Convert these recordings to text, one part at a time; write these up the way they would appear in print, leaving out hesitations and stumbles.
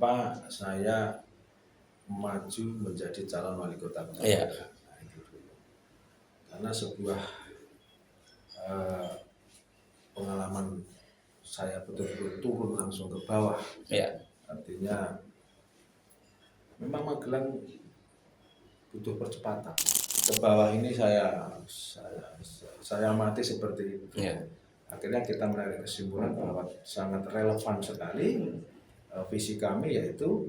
mengapa saya maju menjadi calon wali kota Kota Iya. Magelang. Nah, itu dulu. Karena sebuah pengalaman saya betul-betul turun langsung ke bawah. Iya. Artinya memang Magelang butuh percepatan. Ke bawah ini saya amati seperti itu. Iya. Akhirnya kita menarik kesimpulan bahwa sangat relevan sekali visi kami, yaitu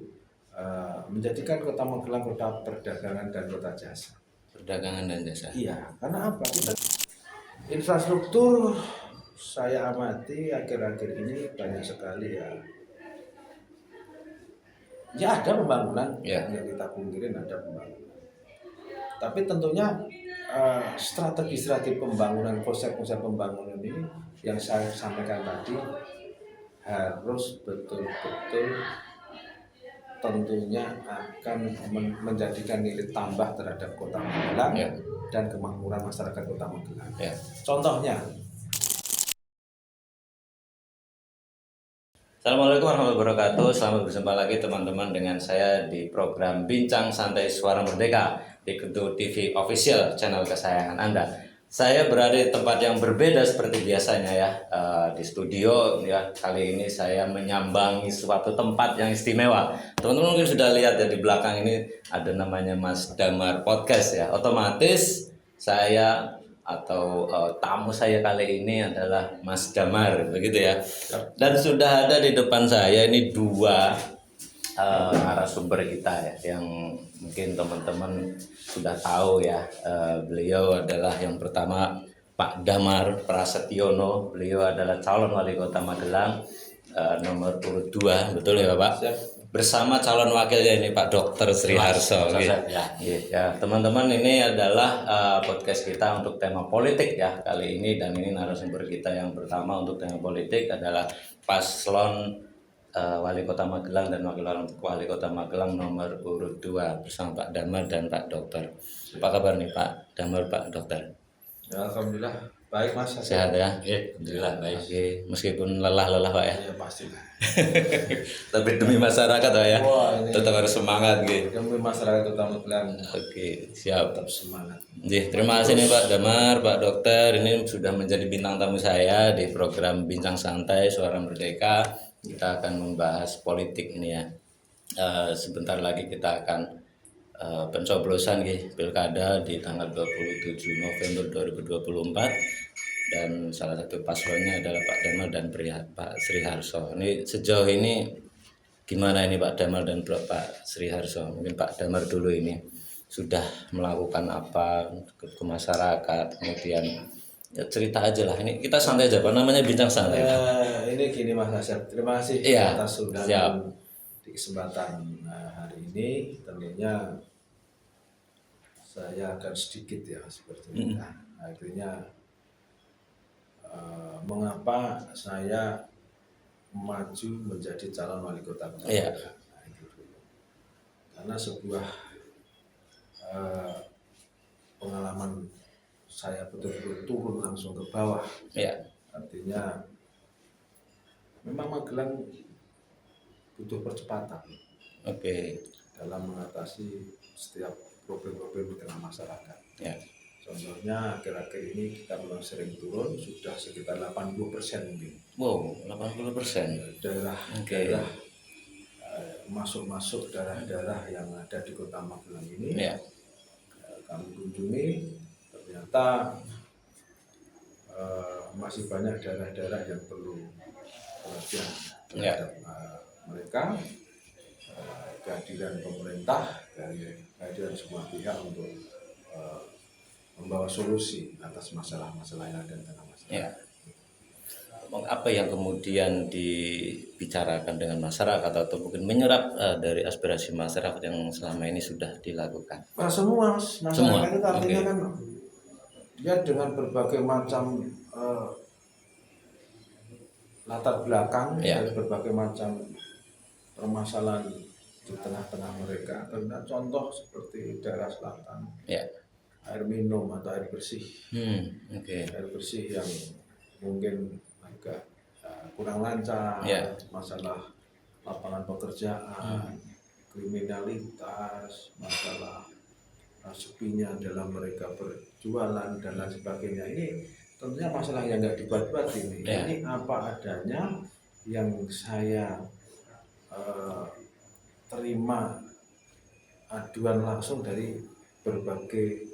menjadikan Kota Magelang kota perdagangan dan kota jasa. Perdagangan dan jasa. Iya, karena apa? Infrastruktur saya amati akhir-akhir ini banyak sekali ya. Ya ada pembangunan, Ya. yang kita pungkirin ada pembangunan. Tapi tentunya strategi pembangunan, konsep-konsep pembangunan ini yang saya sampaikan tadi harus betul-betul tentunya akan menjadikan nilai tambah terhadap Kota Magelang, Ya. dan kemakmuran masyarakat Kota Magelang. Ya. Contohnya, Assalamualaikum warahmatullahi wabarakatuh. Selamat berjumpa lagi teman-teman dengan saya di program Bincang Santai Suara Merdeka di Ketu TV Official, channel kesayangan Anda. Saya berada di tempat yang berbeda seperti biasanya ya, di studio ya. Kali ini saya menyambangi suatu tempat yang istimewa. Teman-teman mungkin sudah lihat ya, di belakang ini ada namanya Mas Damar Podcast ya. Otomatis saya atau tamu saya kali ini adalah Mas Damar, begitu ya. Dan sudah ada di depan saya ini dua narasumber kita ya, yang mungkin teman-teman sudah tahu ya. Beliau adalah yang pertama Pak Damar Prasetyono. Beliau adalah calon wali kota Magelang nomor urut 2, betul ya Pak? Siap. Bersama calon wakilnya ini Pak Dr. Sri Harso. Ya, teman-teman, ini adalah podcast kita untuk tema politik ya kali ini, dan ini narasumber kita yang pertama untuk tema politik adalah paslon Wali Kota Magelang dan Wakil Wali Kota Magelang nomor urut 2 bersama Pak Damar dan Pak Dokter. Apa kabar nih Pak Damar, Pak Dokter? ya, alhamdulillah baik Mas. Sehat ya? Alhamdulillah baik. Oke, meskipun lelah-lelah Pak ya. Ya pasti. Tapi demi masyarakat Pak ya. Wah, ini Tetap harus semangat gitu. demi masyarakat Kota Magelang Oke, siap. tetap semangat. Terima kasih nih Pak Damar, Pak Dokter. Ini sudah menjadi bintang tamu saya di program Bincang Santai Suara Merdeka. Kita akan membahas politik ini ya. Sebentar lagi kita akan pencoblosan pilkada di tanggal 27 November 2024. Dan salah satu paslonnya adalah Pak Damar dan Pak Sri Harso. Ini sejauh ini gimana ini Pak Damar dan Pak Sri Harso? Mungkin Pak Damar dulu ini sudah melakukan apa ke masyarakat, kemudian ya cerita aja lah. Ini kita santai aja, Pak, namanya bincang santai. Ini gini Mas Asep, terima kasih Iya, atas undangan siap. di kesempatan hari ini. Tentunya saya akan sedikit ya seperti itu. Akhirnya mengapa saya maju menjadi calon wali kota Kota Iya. Magelang. Nah, itu dulu. Karena sebuah pengalaman saya betul-betul turun langsung ke bawah. Iya. Artinya memang Magelang butuh percepatan Oke. dalam mengatasi setiap problem-problem di tengah masyarakat. Ya. Contohnya akhir-akhir ini kita memang sering turun, sudah sekitar 80% mungkin. Wow, 80%. Daerah Oke. daerah masuk daerah-daerah yang ada di Kota Magelang ini. Ya. Kami kunjungi, ternyata masih banyak daerah-daerah yang perlu perhatian terhadap mereka, kehadiran pemerintah, kehadiran semua pihak untuk membawa solusi atas masalah-masalah yang ada di tengah masyarakat. Ya. Apa yang kemudian dibicarakan dengan masyarakat atau mungkin menyerap dari aspirasi masyarakat yang selama ini sudah dilakukan? Nah, semua masyarakat Semua? itu artinya Oke. kan dia dengan berbagai macam latar belakang, Ya. dan berbagai macam permasalahan di tengah-tengah mereka. Karena contoh seperti daerah selatan, Ya. air minum atau air bersih, Oke. air bersih yang mungkin agak kurang lancar, Ya. masalah lapangan pekerjaan, kriminalitas, masalah sepinya dalam mereka berjualan dan lain sebagainya. Ini tentunya masalah yang nggak dibuat-buat ini. Ya. Ini apa adanya yang saya terima aduan langsung dari berbagai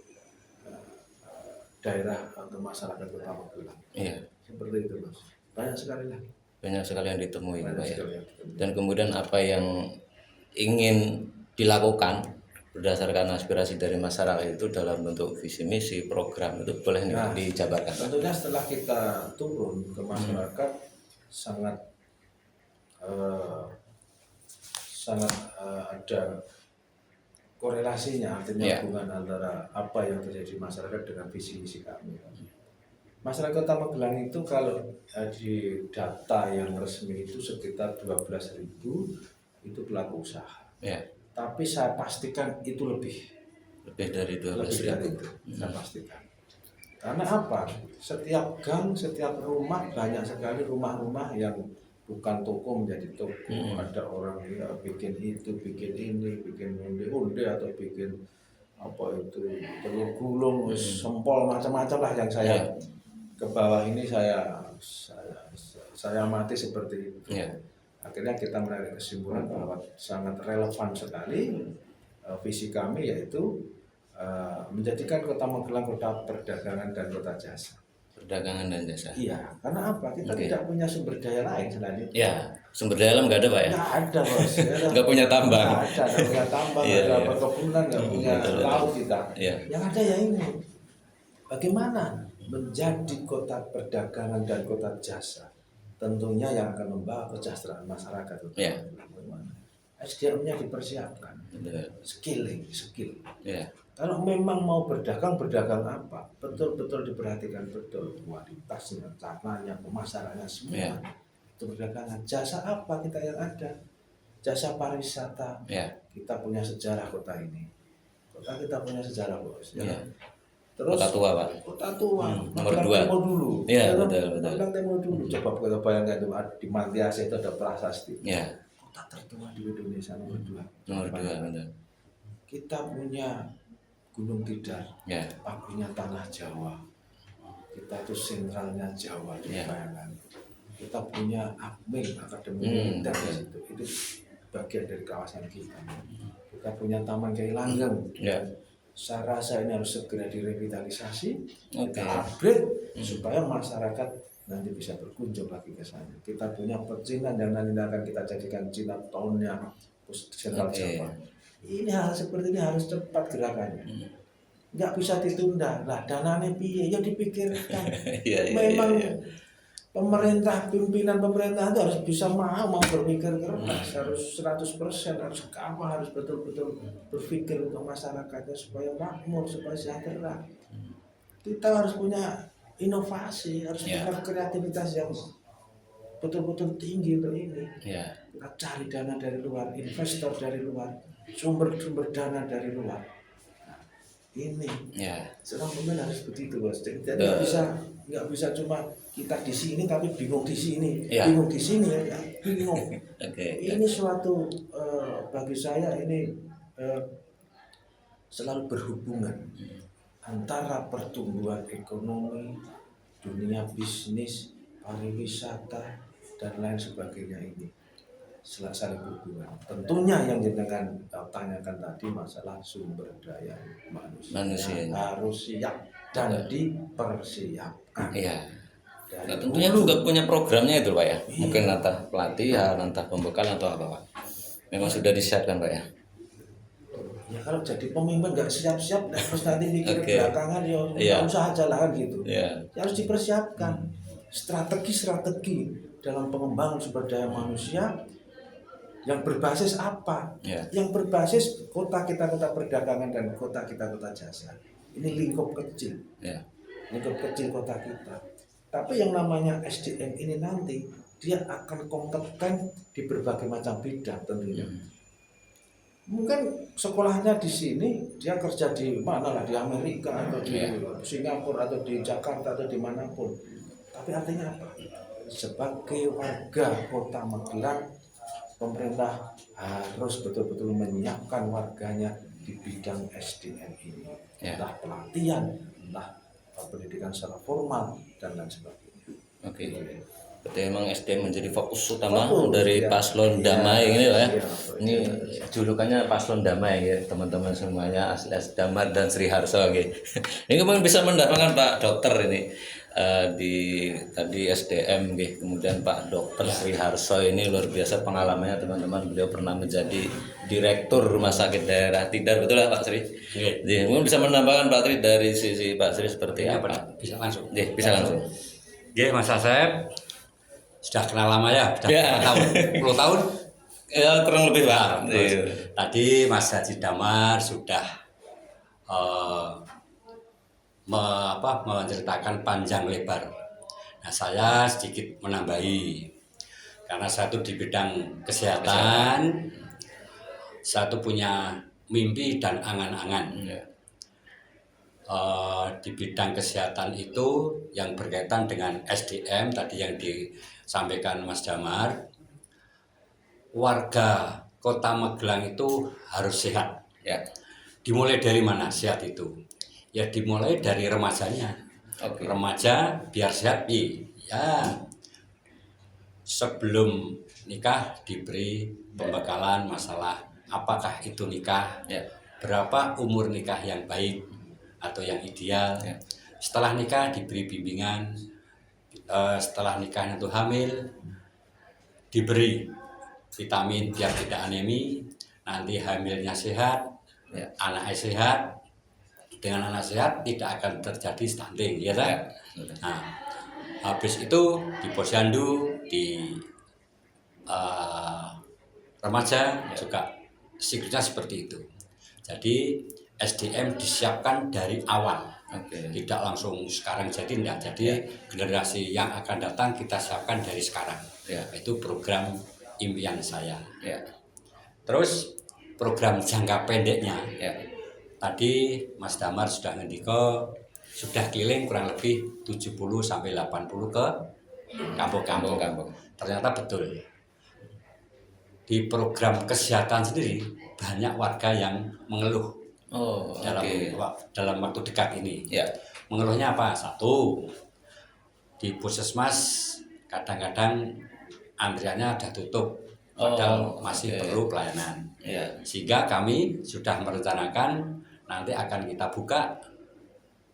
daerah atau masyarakat Kota Magelang. Iya. Seperti itu, Mas. Banyak sekali lah. Banyak sekali yang ditemui, Banyak Pak ya. sekali yang ditemui. Dan kemudian apa yang ingin dilakukan berdasarkan aspirasi dari masyarakat itu dalam bentuk visi misi program itu boleh Nah, dijabarkan, Pak? tentunya setelah kita turun ke masyarakat sangat ada korelasinya, artinya Ya. hubungan antara apa yang terjadi di masyarakat dengan visi misi kami. Masyarakat Kota Magelang itu kalau di data yang resmi itu sekitar 12.000 itu pelaku usaha. Ya. Tapi saya pastikan itu lebih Dari dari 12.000. itu, saya pastikan. Karena apa? Setiap gang, setiap rumah, banyak sekali rumah-rumah yang bukan toko menjadi toko. Ada orang ya bikin itu, bikin ini, bikin onde-onde atau bikin apa itu telur gulung, sempol macam-macam lah yang saya ke bawah ini saya amati seperti itu. Ya. Akhirnya kita menarik kesimpulan bahwa sangat relevan sekali visi kami, yaitu menjadikan Kota Magelang kota perdagangan dan kota jasa. Perdagangan dan jasa. Iya, karena apa? Kita tidak punya sumber daya lain selain itu. Ya, sumber daya alam nggak ada, Pak ya? Nggak ada, Bos. Nggak punya tambang. Nggak punya tambang, nggak ada perkebunan, nggak punya laut kita. Iya. Yang ada ya ini. Bagaimana menjadi kota perdagangan dan kota jasa? Tentunya yang akan membawa kesejahteraan masyarakat. Iya. SDM-nya dipersiapkan, skill. Ya. Kalau memang mau berdagang apa? Betul-betul diperhatikan betul kualitasnya, caranya, pemasarannya semua. Ya. Itu perdagangan. Jasa apa kita yang ada? Jasa pariwisata. Ya. Kita punya sejarah kota ini. Kota kita punya sejarah, Bos. Ya. Terus Kota tua, Pak. Kota tua. Nomor Magelang 2. Temo dulu. Iya, betul. Magelang Temo dulu. Coba kita bayangkan itu di Mantiase itu ada prasasti. Ya. Kota tertua di Indonesia nomor 2. Nomor 2, betul. Kita punya Gunung Tidar, Ya. pabriknya tanah Jawa. Kita itu sentralnya Jawa di Bayangan. Kita punya AKMIL, Akademi Militer di situ. Itu bagian dari kawasan kita. Kita punya Taman Kiai Langgeng. Ya. Saya rasa ini harus segera direvitalisasi, Oke. kita upgrade supaya masyarakat nanti bisa berkunjung lagi ke sana. Kita punya pecinan yang nanti akan kita jadikan Cina tahunnya sentral Jawa. Ini hal seperti ini harus cepat gerakannya. Nggak bisa ditunda. Lah dananya piye? Ya dipikirkan. Memang pemerintah, pimpinan pemerintah itu harus bisa mau berpikir keras, harus 100%, harus apa, harus betul-betul berpikir untuk masyarakatnya supaya makmur, supaya sejahtera. Kita harus punya inovasi, harus punya kreativitas yang betul-betul tinggi untuk ini. Kita cari dana dari luar, investor dari luar, sumber-sumber dana dari luar. Nah, ini seorang pemimpin harus begitu, Bos. Jadi nggak bisa cuma kita di sini tapi bingung di sini, bingung di sini ya, bingung. Ini suatu bagi saya ini selalu berhubungan antara pertumbuhan ekonomi, dunia bisnis, pariwisata dan lain sebagainya ini saling berhubungan. Tentunya yang jenengan tanyakan tadi masalah sumber daya manusia harus siap dan dipersiapkan. Nah, tentunya juga punya programnya itu, Pak ya. Mungkin entah pelatihan, entah pembekalan atau apa, Pak. Memang sudah disiapkan, Pak ya. Ya kalau jadi pemimpin nggak siap-siap, terus nanti mikir belakangan ya usah aja lah kan gitu. Ya harus dipersiapkan strategi dalam pengembangan sumber daya manusia yang berbasis apa? Yang berbasis kota kita kota perdagangan dan kota kita kota jasa. Ini lingkup kecil, lingkup kecil kota kita. Tapi yang namanya SDM ini nanti dia akan kompeten di berbagai macam bidang tentunya. Mungkin sekolahnya di sini, dia kerja di mana lah, di Amerika atau di Singapura atau di Jakarta atau dimanapun. Tapi artinya apa? Sebagai warga Kota Magelang, pemerintah harus betul-betul menyiapkan warganya di bidang SDM ini, entah pelatihan, entah pendidikan secara formal dan lain sebagainya. Oke. Berarti emang SDM menjadi fokus utama Fokus, dari ya. paslon damai ini Pak ya. Iya, Ini julukannya paslon damai ya teman-teman semuanya, Asli Damar dan Sri Harso. Oke. Ini kemarin bisa mendapatkan Pak Dokter ini di tadi SDM gitu. Kemudian Pak Dokter Sri Harso ini luar biasa pengalamannya teman-teman. Beliau pernah menjadi direktur rumah sakit daerah Tidar, betul lah Pak Sri? Jadi mungkin bisa menambahkan Pak Sri dari sisi Pak Sri seperti apa? Bisa langsung. Bisa langsung. Oke, Mas Asep sudah kenal lama ya, sudah Ya. tahun, 10 tahun. Ya kurang lebih Pak. Tadi Mas Haji Damar sudah menceritakan panjang lebar. Nah, saya sedikit menambahi karena satu di bidang kesehatan, satu punya mimpi dan angan-angan. Di bidang kesehatan itu yang berkaitan dengan SDM tadi yang disampaikan Mas Damar, warga Kota Magelang itu harus sehat. Ya. Dimulai dari mana sehat itu? Ya dimulai dari remajanya. Remaja biar sehat ya sebelum nikah diberi pembekalan masalah apakah itu nikah, berapa umur nikah yang baik atau yang ideal. Setelah nikah diberi bimbingan, setelah nikahnya itu hamil diberi vitamin biar tidak anemi, nanti hamilnya sehat, anaknya sehat. Dengan anak sehat tidak akan terjadi stunting, ya kan? Nah, habis itu di posyandu, di remaja juga siklusnya seperti itu. Jadi SDM disiapkan dari awal, tidak langsung sekarang jadi enggak. Jadi generasi yang akan datang kita siapkan dari sekarang. Itu program impian saya. Terus program jangka pendeknya, tadi Mas Damar sudah ngendiko, sudah keliling kurang lebih 70 sampai 80 ke kampung-kampung. Ternyata betul. Di program kesehatan sendiri banyak warga yang mengeluh dalam waktu dekat ini. Mengeluhnya apa? Satu, di puskesmas kadang-kadang antriannya sudah tutup, padahal masih perlu pelayanan. Sehingga kami sudah merencanakan nanti akan kita buka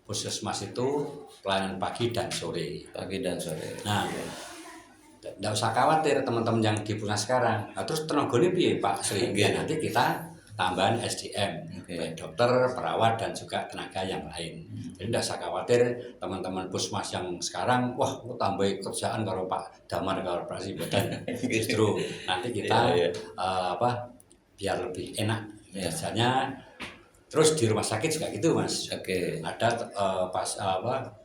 puskesmas itu pelayanan pagi dan sore. Nah, tidak usah khawatir teman-teman yang di puskesmas sekarang. Nah, terus tenaganya piye Pak Sri? Nanti kita tambahan SDM, baik dokter, perawat dan juga tenaga yang lain. Jadi tidak usah khawatir teman-teman puskesmas yang sekarang, wah tambah kerjaan kalau Pak Damar kalau Pak Sri justru nanti kita biar lebih enak kerjanya. Terus di rumah sakit juga gitu Mas. Ada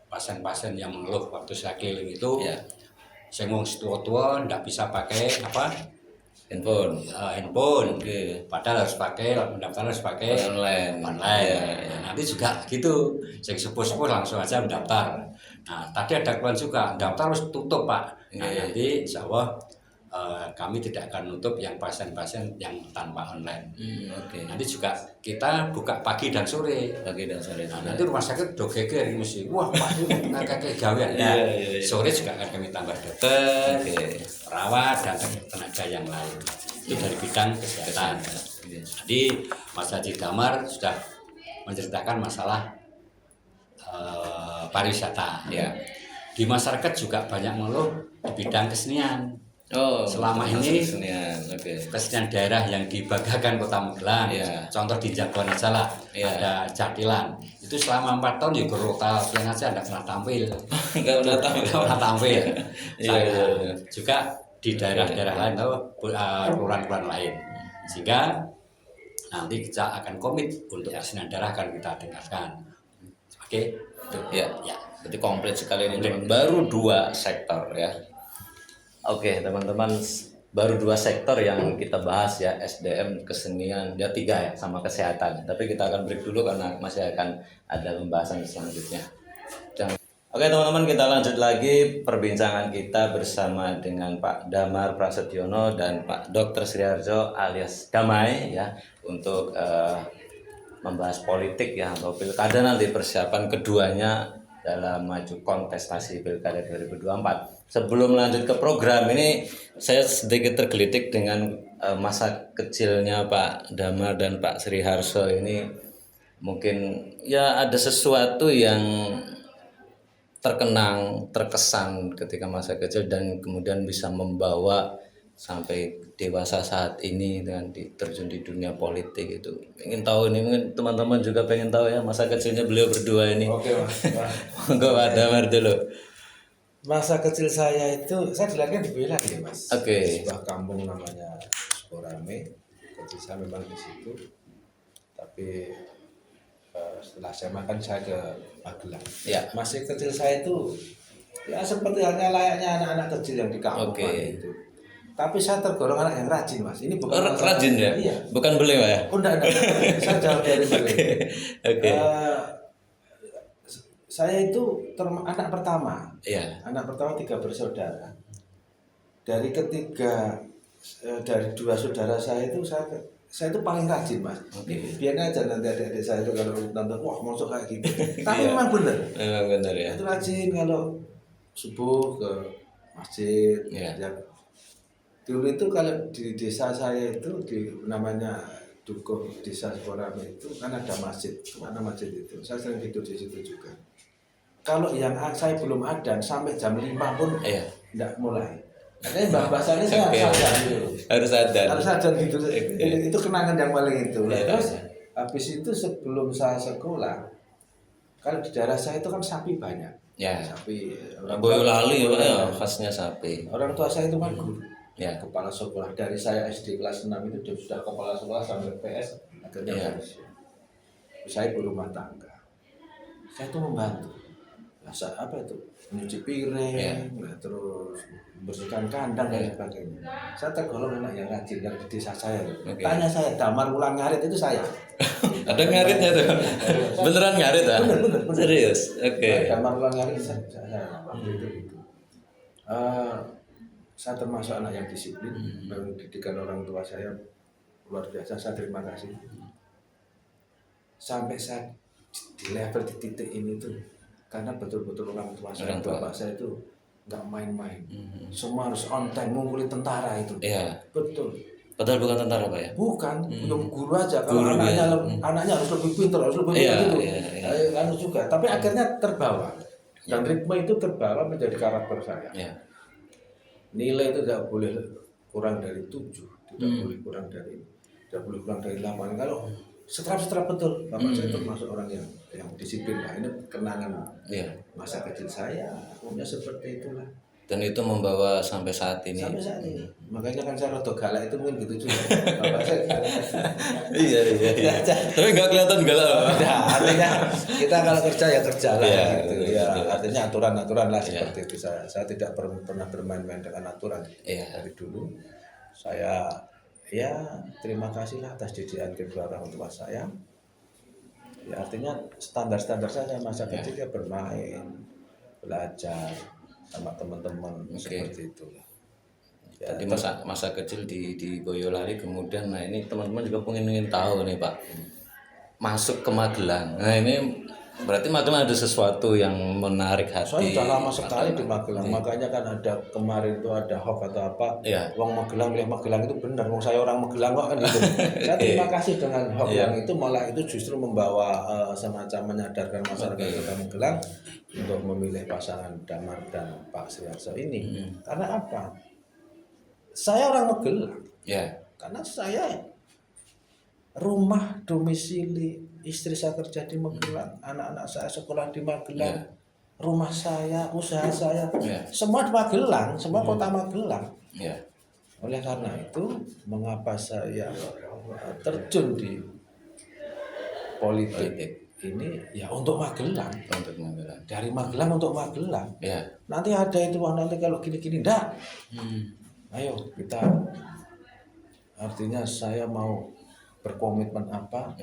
pasien-pasien yang mengeluh waktu saya keliling itu, saya ngomong tua-tua nggak bisa pakai handphone. Padahal harus pakai mendaftar harus pakai online. Nanti juga gitu, saya sepuh-sepuh langsung aja mendaftar. Nah tadi ada keluhan juga, daftar harus tutup Pak. Nah nanti insya Allah kami tidak akan nutup yang pasien-pasien yang tanpa online. Nanti juga kita buka pagi dan sore. Nah, nanti rumah sakit udah geger mesti. Wah Pak ini kakek gawean. Sore juga akan kami tambah dokter, perawat dan tenaga yang lain. Itu dari bidang kesehatan. Jadi Mas Haji Damar sudah menceritakan masalah pariwisata. Di masyarakat juga banyak mengeluh di bidang kesenian. Selama ini kesenian daerah yang dibanggakan Kota Magelang, contoh di Jagoan aja lah, ada Jatilan. Itu selama 4 tahun ya gerota pian aja tidak pernah tampil. Juga di daerah-daerah lain atau kelurahan-kelurahan lain. Sehingga nanti kita akan komit untuk kesenian daerah akan kita tingkatkan. Berarti komplit sekali ini teman. Baru 2 sektor ya. Teman-teman, baru 2 sektor yang kita bahas ya, SDM, kesenian, 3 ya, sama kesehatan. Tapi kita akan break dulu karena masih akan ada pembahasan selanjutnya. Oke teman-teman, kita lanjut lagi perbincangan kita bersama dengan Pak Damar Prasetyono dan Pak Dr. Sriharjo alias Damai ya, untuk membahas politik ya, atau pilkada nanti, persiapan keduanya dalam maju kontestasi pilkada 2024. Sebelum lanjut ke program ini, saya sedikit tergelitik dengan masa kecilnya Pak Damar dan Pak Sriharjo ini. Mungkin ya ada sesuatu yang terkenang, terkesan ketika masa kecil dan kemudian bisa membawa sampai dewasa saat ini dengan terjun di dunia politik itu. Ingin tahu ini, mungkin teman-teman juga pengen tahu ya masa kecilnya beliau berdua ini. Oke Mas. Monggo Pak Damar dulu. Masa kecil saya itu, saya dilahirkan di Boyolali ya Mas. Oke. Sebuah kampung namanya Sukorame. Kecil saya memang di situ. Tapi setelah saya makan saya ke Magelang. Ya. Masih kecil saya itu ya seperti halnya layaknya anak-anak kecil yang di kampung Oke. itu. Tapi saya tergolong anak yang rajin Mas. Ini bukan masalah- Rajin ya? Iya. Bukan beliau ya? Oh enggak. Saya jauh dari beliau. Oke. Saya itu anak pertama. Iya. Anak pertama 3 bersaudara. Dari dua saudara saya itu saya itu paling rajin Mas. Biar aja nanti adik-adik saya itu kalau nonton, wah masuk kayak gitu. Tapi Iya. memang benar. Memang benar ya. Itu rajin kalau subuh ke masjid. Iya. Ya. Dulu itu kalau di desa saya itu namanya Dukuh Desa Sukorame itu kan ada masjid. Mana masjid itu? Saya sering tidur di situ juga. Kalau yang saya belum ada sampai jam 5 pun Iya. enggak mulai. Makanya bahasanya saya Oke. harus sadar gitu. Harus ada. Harus sadar gitu. Itu kenangan yang paling itu. Iya, Terus iya. habis itu sebelum saya sekolah, kalau di daerah saya itu kan sapi banyak. Ya. Sapi. Boyolali ya, khasnya sapi. Orang tua saya itu kan guru. Ya. Kepala sekolah dari saya SD kelas 6 itu dia sudah kepala sekolah sampai PS akhirnya Iya. pensiun. Saya ibu rumah tangga. Saya itu membantu. Apa itu? Nyuci piring, Iya. nah, terus membersihkan kandang dan sebagainya. Saya tergolong anak yang rajin dari desa saya. Oke. Tanya saya, Damar ulang ngarit itu saya. Ada ngaritnya tuh. Beneran ngarit ah? Bener. Serius. Oke. Damar ulang ngarit saya. Waktu itu gitu. Saya termasuk anak yang disiplin. Pendidikan orang tua saya luar biasa. Saya terima kasih. Sampai saya di level di titik ini tuh karena betul-betul orang tua saya, Orang tua. bapak saya itu nggak main-main. Semua harus on time, ngumpulin tentara itu. Iya. Betul. Padahal bukan tentara Pak ya? Bukan, belum guru aja. Kalau Guru, anaknya, ya. anaknya harus lebih pintar, harus lebih Iya, gitu. iya. Lalu juga. Tapi akhirnya terbawa. Dan ritme itu terbawa menjadi karakter saya. Iya. Nilai itu tidak boleh kurang dari 7, tidak boleh kurang dari 8. Kalau seterap betul, bapak saya termasuk orang yang disiplin lah. Ini kenangan Iya. masa kecil saya, punya seperti itulah. Dan itu membawa sampai saat ini. Sampai saat ini. Makanya kan saya rada galak itu mungkin gitu juga. Bapak saya galak. Iya. Tapi nggak kelihatan galak. Pak. Nah, artinya kita kalau kerja ya kerja lah Iya, gitu. betul, Ya, betul. artinya aturan-aturan lah seperti itu. Saya tidak pernah bermain-main dengan aturan. Iya. Dari dulu saya ya terima kasih lah atas didikan kedua orang tua saya. Ya artinya standar-standar saya masa kecil ya bermain, belajar sama teman-teman seperti itu. Ya, Tadi masa kecil di Boyolali, kemudian nah ini teman-teman juga ingin tahu nih Pak, masuk ke Magelang. Nah ini berarti Magelang ada sesuatu yang menarik hati. Saya sudah lama sekali di Magelang, makanya kan ada kemarin itu ada hoax atau apa. Iya. Wong Magelang milih Magelang itu benar, wong saya orang Magelang kok kan gitu. Saya terima kasih dengan hoax yang itu, malah itu justru membawa semacam menyadarkan masyarakat Kota Magelang untuk memilih pasangan Damar dan Pak Sriharjo ini. Karena apa? Saya orang Magelang. Ya. Karena saya rumah domisili istri saya kerja di Magelang, anak-anak saya sekolah di Magelang, rumah saya, usaha saya, semua di Magelang, semua kota Magelang. Ya. Oleh karena itu, mengapa saya terjun di politik ini ya untuk Magelang, Untuk Magelang. dari Magelang untuk Magelang. Ya. Nanti ada itu, nanti kalau gini-gini, enggak. Ayo kita, artinya saya mau berkomitmen apa,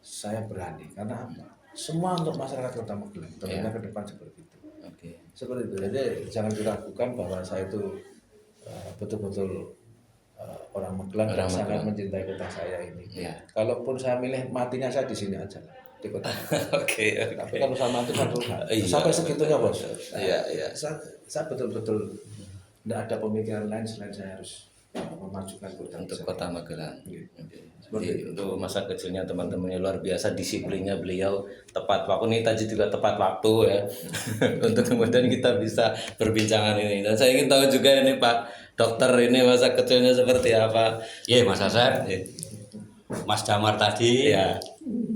saya berani. Karena apa? Semua untuk masyarakat Kota Magelang, tentunya ke depan seperti itu. Oke. Seperti itu. Jadi jangan diragukan bahwa saya itu betul-betul orang Magelang Orang yang sangat Magelang. mencintai kota saya ini. Iya. Kalaupun saya milih matinya saya di sini aja lah, di kota Magelang. Oke. Tapi kalau saya mati satu Iya. sampai segitunya bos. Iya. Saya betul-betul tidak ada pemikiran lain selain saya harus memajukan kota Untuk saya. Kota Magelang. Iya. Oke. Seperti Jadi untuk masa kecilnya teman-temannya luar biasa, disiplinnya beliau tepat waktu. Ini tadi juga tepat waktu ya untuk kemudian kita bisa perbincangan ini. Dan saya ingin tahu juga ini Pak Dokter, ini masa kecilnya seperti apa? Iya Mas Asep, Iya. Mas Damar tadi, Ya.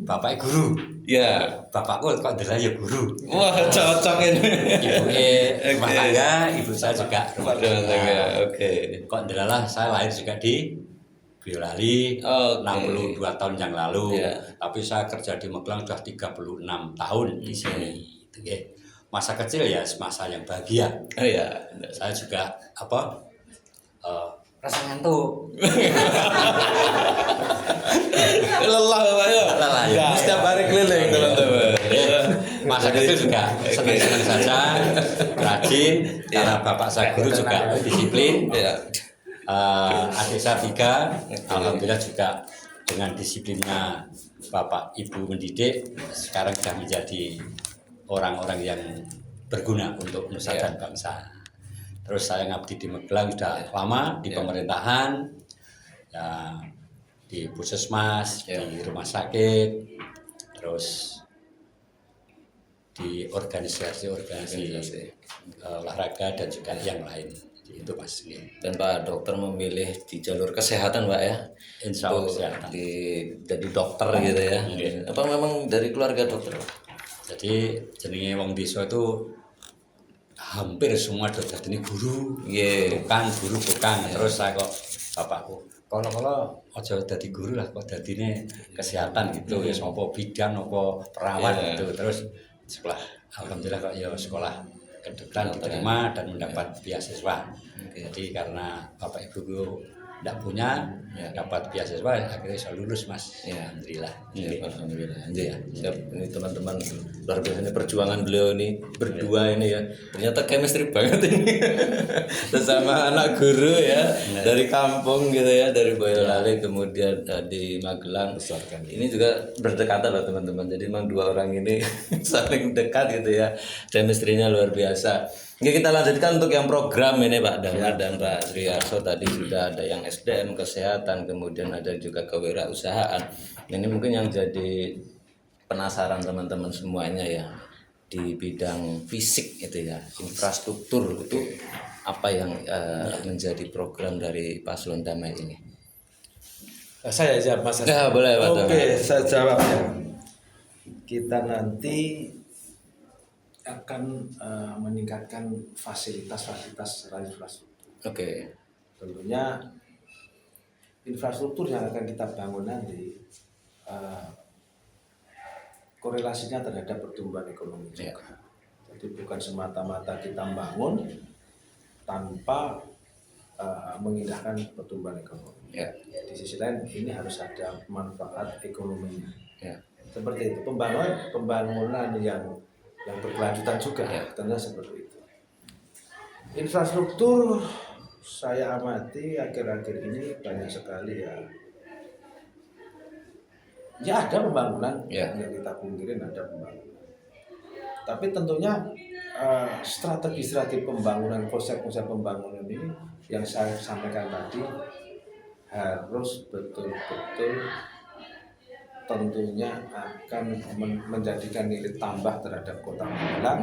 bapaknya guru. Ya. Bapakku kok adalah ya guru. Wah, cocok ini. Ibunya rumah tangga, ibu saya juga rumah tangga. Oke. Kok adalah saya lahir juga di Boyolali Oke. 62 tahun yang lalu. Iya. Tapi saya kerja di Magelang sudah 36 tahun di sini. Itu ya. Masa kecil ya masa yang bahagia. Oh ya. Saya juga rasa ngantuk. Lelah Pak ya. Lelah, ya. Setiap hari keliling teman-teman. Masa kecil juga senang-senang saja, rajin. Karena bapak saya guru juga disiplin. Ya. Adik saya 3, alhamdulillah juga dengan disiplinnya bapak ibu mendidik, sekarang sudah menjadi orang-orang yang berguna untuk nusa dan bangsa. Terus saya ngabdi di Magelang sudah lama di pemerintahan, ya, di puskesmas, di rumah sakit, terus di organisasi olahraga dan juga yang lain. Itu pasti. Dan Pak Dokter memilih di jalur kesehatan Pak ya. Insya Allah Untuk kesehatan. jadi dokter gitu ya. Apa memang dari keluarga dokter? Jadi jenenge wong desa itu hampir semua dokter ini guru, bukan guru bukan. Terus saya kok bapakku, kalau aja dadi guru lah, kok dadine kesehatan gitu ya, apa bidan apa perawat gitu. Terus sekolah, alhamdulillah kok ya sekolah kedokteran diterima dan mendapat beasiswa. Jadi karena bapak ibuku tidak punya, dapat beasiswa, akhirnya saya lulus Mas. Alhamdulillah. Alhamdulillah. Siap. Ini teman-teman luar biasa, ini perjuangan beliau ini berdua ini ya. Ternyata chemistry banget ini. Sesama anak guru ya, dari kampung gitu ya, dari Boyolali kemudian di Magelang. Ini juga berdekatan loh teman-teman. Jadi memang dua orang ini saling dekat gitu ya. Chemistry-nya luar biasa. Oke, kita lanjutkan untuk yang program ini Pak Damar dan Pak Sri Arso. Tadi sudah ada yang SDM, kesehatan, kemudian ada juga kewirausahaan. Ini mungkin yang jadi penasaran teman-teman semuanya ya, di bidang fisik itu ya, infrastruktur itu apa yang menjadi program dari Paslon Damai ini? Saya jawab Mas. Ya, boleh Pak Damar. Oke, saya jawab ya. Kita nanti akan meningkatkan fasilitas infrastruktur. Oke. Tentunya infrastruktur yang akan kita bangun nanti korelasinya terhadap pertumbuhan ekonomi juga. Jadi bukan semata-mata kita bangun tanpa mengindahkan pertumbuhan ekonomi. Di sisi lain ini harus ada manfaat ekonominya. Seperti itu, pembangunan yang berkelanjutan juga, tentunya seperti itu. Infrastruktur saya amati akhir-akhir ini banyak sekali ya ada pembangunan, yang kita pungkirin ada pembangunan. Tapi tentunya strategi pembangunan, konsep-konsep pembangunan ini yang saya sampaikan tadi harus betul-betul tentunya akan menjadikan nilai tambah terhadap Kota Magelang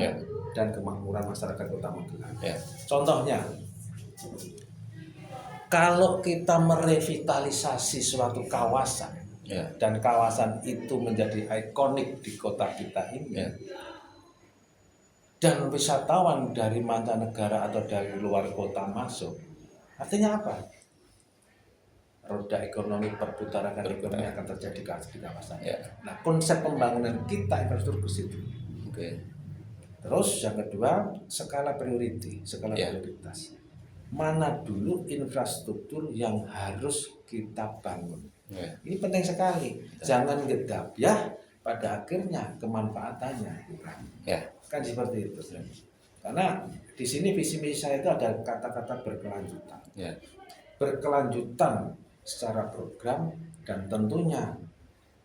dan kemakmuran masyarakat Kota Magelang. Contohnya, kalau kita merevitalisasi suatu kawasan dan kawasan itu menjadi ikonik di kota kita ini, dan wisatawan dari mancanegara atau dari luar kota masuk, artinya apa? Roda ekonomi, perputaran ekonomi akan terjadi di kawasan. Nah, konsep pembangunan kita infrastruktur ke situ. Terus yang kedua, skala prioritas. Mana dulu infrastruktur yang harus kita bangun? Ini penting sekali. Jangan gedap ya, pada akhirnya kemanfaatannya. Kan seperti itu. Karena di sini visi misi saya itu ada kata-kata berkelanjutan. Ya. Berkelanjutan secara program dan tentunya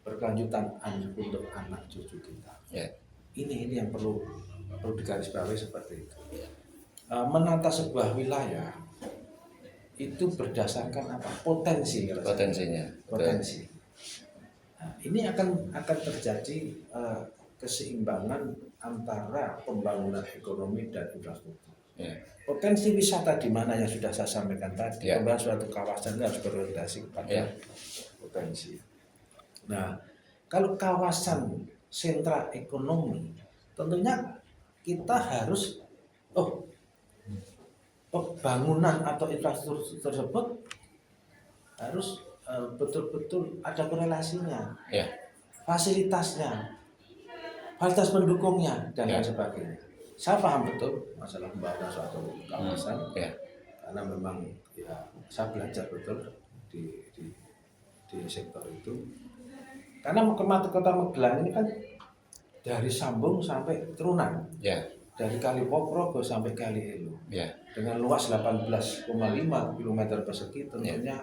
berkelanjutan untuk anak cucu kita. Ya. Ini yang perlu digarisbawahi seperti itu. Menata sebuah wilayah itu berdasarkan apa? Potensi. Potensinya. Potensi. Nah, ini akan terjadi keseimbangan antara pembangunan ekonomi dan infrastruktur. Ya. Potensi wisata di mana yang sudah saya sampaikan tadi, Ya. pembangunan suatu kawasan harus berorientasi kepada Ya. potensi. Nah, kalau kawasan sentra ekonomi, tentunya kita harus bangunan atau infrastruktur tersebut harus betul-betul ada korelasinya, Ya. fasilitasnya, fasilitas pendukungnya dan lain sebagainya. Saya paham betul masalah pembangunan suatu kawasan, Ya. karena memang ya saya belajar betul di sektor itu. Karena Kota Magelang ini kan dari Sambung sampai Trunan, Ya. dari Kali Pokrogo sampai Kali Elo, Ya. dengan luas 18,5 km persegi, tentunya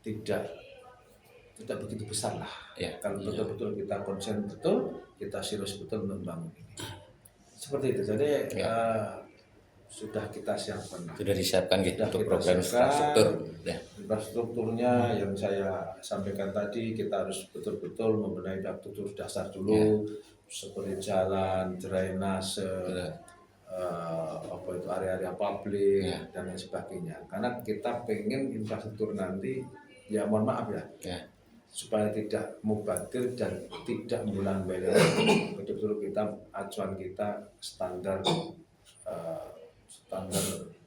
tidak begitu besar lah. Ya. Kalau betul-betul kita konsen betul, kita serius betul membangun ini. Seperti itu. Jadi sudah kita siapkan. Sudah disiapkan gitu Sudah untuk kita program siapkan. infrastruktur. Ya. Infrastrukturnya yang saya sampaikan tadi, kita harus betul-betul membenahi infrastruktur dasar dulu, Ya. seperti jalan, drainase, area-area publik, Ya. dan lain sebagainya. Karena kita pengen infrastruktur nanti, ya mohon maaf ya, Ya. supaya tidak mubadir dan tidak melambai, betul-betul kita acuan kita standar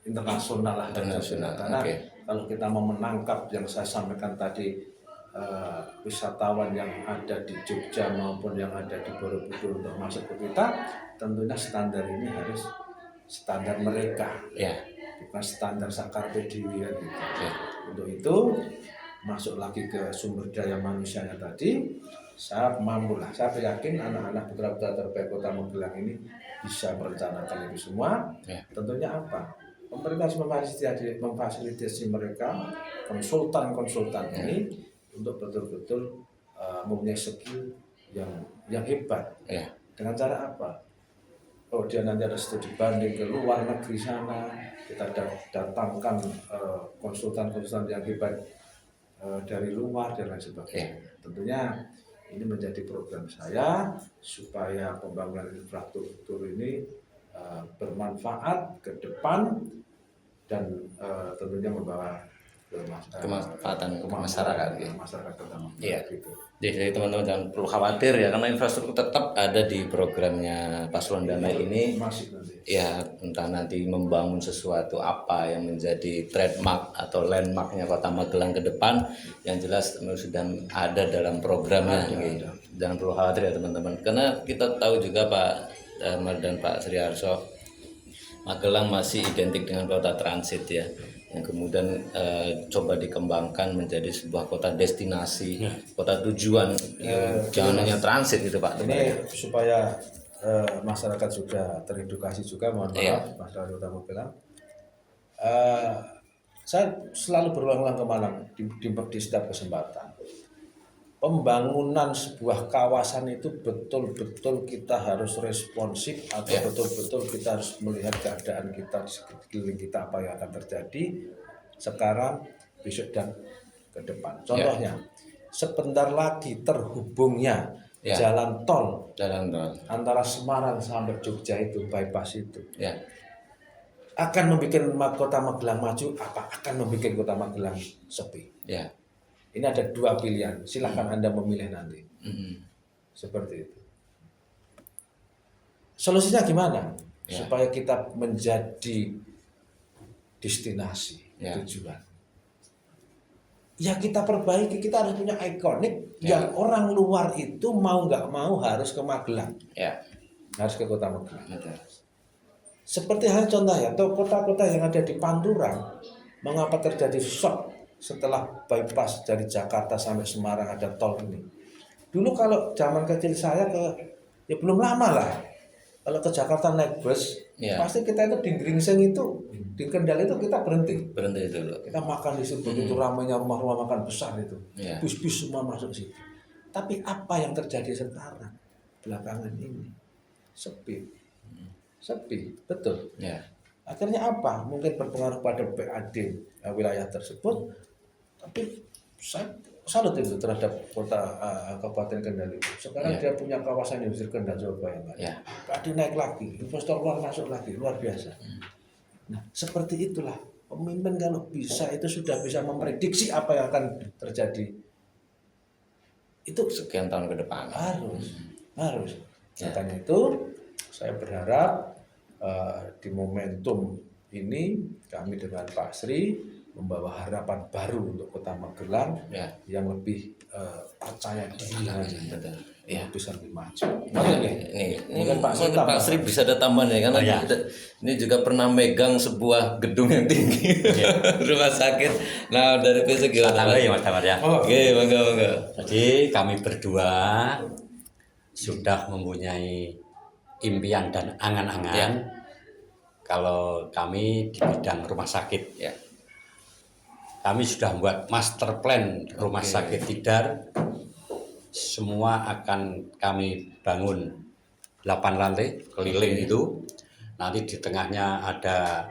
internasional lah. Internasional, Karena oke. kalau kita mau menangkap yang saya sampaikan tadi, wisatawan yang ada di Jogja maupun yang ada di Borobudur untuk masuk ke kita, tentunya standar ini harus standar mereka, Ya. bukan standar Sakar Dewi gitu. Ya. Untuk itu masuk lagi ke sumber daya manusianya tadi, saya mampu lah. Saya yakin anak-anak putra-putra terbaik Kota Magelang ini bisa merencanakan itu semua. Ya. Tentunya apa? Pemerintah harus memfasilitasi mereka, konsultan ini, untuk betul-betul mempunyai skill yang hebat. Ya. Dengan cara apa? Oh, dia nanti ada studi banding ke luar negeri sana, kita datangkan konsultan-konsultan yang hebat dari luar dan lain sebagainya. Tentunya ini menjadi program saya supaya pembangunan infrastruktur ini bermanfaat ke depan dan tentunya membawa Kemanfaatan ke masyarakat. Ya. masyarakat terutama. Iya. Gitu. Jadi teman-teman jangan perlu khawatir ya, karena infrastruktur tetap ada di programnya Paslon Damai ini. Masih nanti. Ya, entah nanti membangun sesuatu apa yang menjadi trademark atau landmarknya Kota Magelang ke depan, yang jelas sudah ada dalam programnya. Ada. Jangan perlu khawatir ya teman-teman, karena kita tahu juga Pak Damar dan Pak Sriharso, Magelang masih identik dengan kota transit ya, yang kemudian coba dikembangkan menjadi sebuah kota destinasi, kota tujuan, jangan hanya transit gitu Pak. Ini supaya masyarakat juga teredukasi juga, mohon maaf Mas Dari Utama bilang. Saya selalu berulang-ulang ke Malang di setiap kesempatan. Pembangunan sebuah kawasan itu betul-betul kita harus responsif, atau betul-betul kita harus melihat keadaan kita di sekeliling kita, apa yang akan terjadi sekarang, besok, dan ke depan. Contohnya, sebentar lagi terhubungnya jalan tol antara Semarang sampai Jogja itu, bypass itu, akan membuat Kota Magelang maju, apa akan membuat Kota Magelang sepi. Ini ada dua pilihan, silahkan Anda memilih nanti. Seperti itu. Solusinya gimana? Supaya kita menjadi destinasi, tujuan. Ya kita perbaiki, kita harus punya ikonik yang orang luar itu mau nggak mau harus ke Magelang. Harus ke Kota Magelang. Seperti hal contoh ya, kota-kota yang ada di Pantura, mengapa terjadi shock setelah bypass dari Jakarta sampai Semarang ada tol ini. Dulu kalau zaman kecil saya belum lama lah, Kalau ke Jakarta naik bus, Iya. pasti kita itu di Gringseng itu, di Kendal itu kita berhenti. Berhenti dulu. Kita makan di situ, begitu ramainya rumah-rumah makan besar itu. Iya. Bis-bis semua masuk situ. Tapi apa yang terjadi sekarang? Belakangan ini. Sepi. Sepi, betul. Ya. Akhirnya apa? Mungkin berpengaruh pada PAD wilayah tersebut. Tapi saya salut itu terhadap kota Kabupaten Kendal itu. Sekarang Ya. dia punya kawasan industri Kendal Surabaya. Ya. PAD naik lagi, investor luar masuk lagi, luar biasa. Nah, seperti itulah pemimpin kalau bisa itu sudah bisa memprediksi apa yang akan terjadi. Itu Sekian tahun ke depan. harus. Makanya itu saya berharap di momentum ini kami dengan Pak Sri membawa harapan baru untuk Kota Magelang Ya. yang lebih percaya diri lagi, Betul. yang Ya. bisa lebih maju. Ini Mungkin Pak Sri mungkin tambah. Pak Sri bisa ada tambahan ya, karena Oh, ya. ini juga pernah megang sebuah gedung yang tinggi, rumah sakit. Nah, dari PC Saya gimana? tambah ya Mas Damar ya. Oke, bangga. Jadi kami berdua sudah mempunyai impian dan angan-angan Ya. kalau kami di bidang rumah sakit. Ya. Kami sudah membuat master plan rumah Oke. sakit Tidar. Semua akan kami bangun 8 lantai keliling itu. Nanti di tengahnya ada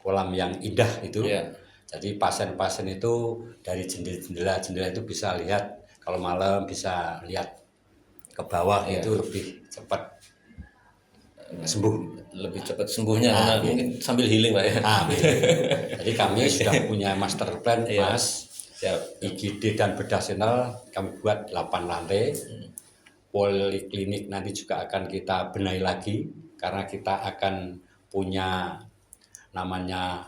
kolam yang indah itu. Ya. Jadi pasien-pasien itu dari jendela itu bisa lihat, kalau malam bisa lihat ke bawah, Ya. itu lebih cepat sembuh. Lebih cepat sembuhnya karena mungkin sambil healing Pak ya. Betul. Jadi kami sudah punya master plan, Iya. Mas. Siap. IGD dan bedah sentral kami buat 8 lantai. Poliklinik nanti juga akan kita benahi lagi karena kita akan punya namanya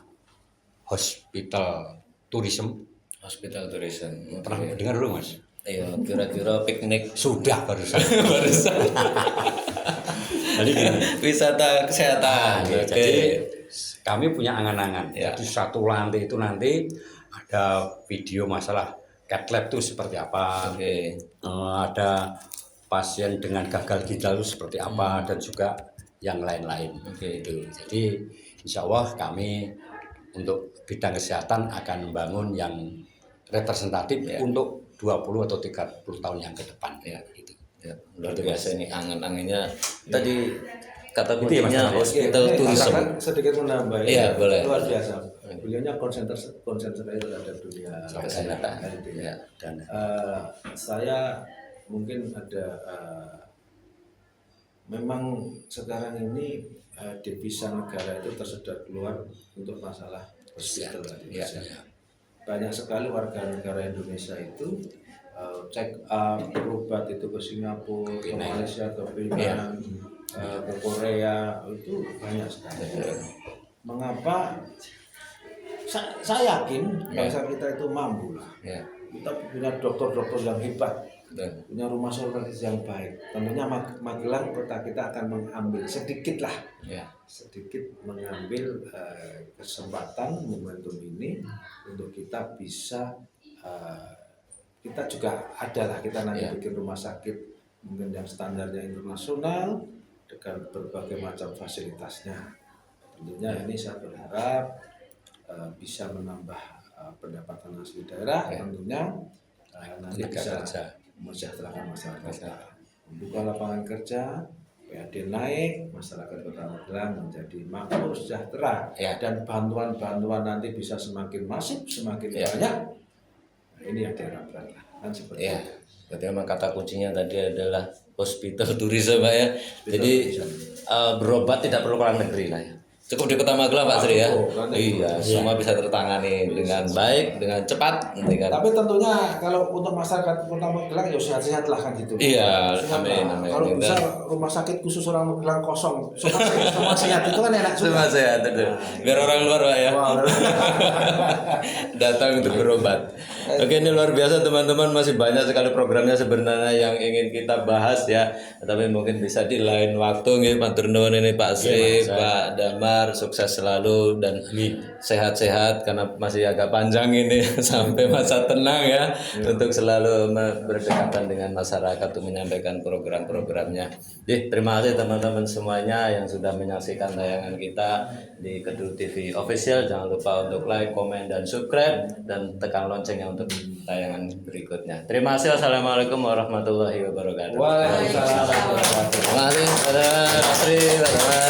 hospital tourism. Hospital tourism. Pernah Oke. dengar dulu, Mas? Iya, kira-kira piknik Sudah barusan. barusan. Jadi gini, Wisata kesehatan. ya, Oke. jadi kami punya angan-angan. Ya. Jadi satu lantai itu nanti ada video masalah cat lab itu seperti apa. Oke. Ada pasien dengan gagal ginjal itu seperti apa, dan juga yang lain-lain. Oke. Itu. Jadi insya Allah kami untuk bidang kesehatan akan membangun yang representatif Ya. untuk 20 atau 30 tahun yang ke depan. Ya. Gitu. Ya, luar biasa ini angan-angannya. Tadi kata Itu ya, Mas kuncinya Tama, ya? hospital Oke, tourism. katakan sedikit menambah. Iya, boleh. Luar biasa. Beliaunya konsentrasi terhadap dunia Kesehatan. gitu ya. Ya. Dan Saya mungkin ada memang sekarang ini devisa negara itu tersedot keluar untuk masalah hospital tadi. Ya. Banyak sekali warga negara Indonesia itu check up, berobat itu ke Singapura, ke Malaysia, ke Vietnam, ke Korea, itu banyak sekali. Mengapa? Saya yakin bangsa kita itu mampu lah. Ya. Kita punya dokter-dokter yang hebat, Dan punya rumah sakit yang baik. Tentunya Magelang kota kita akan mengambil sedikit mengambil kesempatan momentum ini untuk kita bisa kita juga adalah kita nanti bikin rumah sakit mungkin yang standarnya internasional dengan berbagai macam fasilitasnya. Tentunya ini saya berharap bisa menambah pendapatan asli daerah, tentunya nanti bisa mensejahterakan masyarakat, membuka lapangan kerja, PAD naik, masyarakat Kota Magelang menjadi makmur sejahtera, dan bantuan-bantuan nanti bisa semakin masif, semakin banyak. Nah, ini yang diharapkan kan seperti itu. Berarti memang kata kuncinya tadi adalah hospital tourism Pak ya. Jadi berobat tidak perlu ke luar negeri lah ya. Cukup di Kota Magelang Pak Sri ya. Iya, semua bisa tertangani dengan baik, dengan cepat. Tapi tentunya kalau untuk masyarakat Kota Magelang ya sehat-sehat lah kan gitu. Iya, Sehat lah. amin. Kalau bisa rumah sakit khusus orang Magelang kosong, semua sehat itu kan enak juga. Semua sehat betul. Biar orang luar Pak ya. Datang untuk berobat. Oke, ini luar biasa teman-teman, masih banyak sekali programnya sebenarnya yang ingin kita bahas ya. Tapi mungkin bisa di lain waktu nih, matur nuwun ini Pak Sri, Pak Damar. lancar, sukses selalu dan Amin. sehat-sehat karena masih agak panjang ini sampai masa tenang ya, untuk selalu berdekatan dengan masyarakat untuk menyampaikan program-programnya. Terima kasih teman-teman semuanya yang sudah menyaksikan tayangan kita di Kedu TV Official. Jangan lupa untuk like, komen, dan subscribe, dan tekan loncengnya untuk tayangan berikutnya. Terima kasih. Wassalamualaikum warahmatullahi wabarakatuh. Waalaikumsalam warahmatullahi wabarakatuh. Terima kasih. Dadah. Asri. Dadah.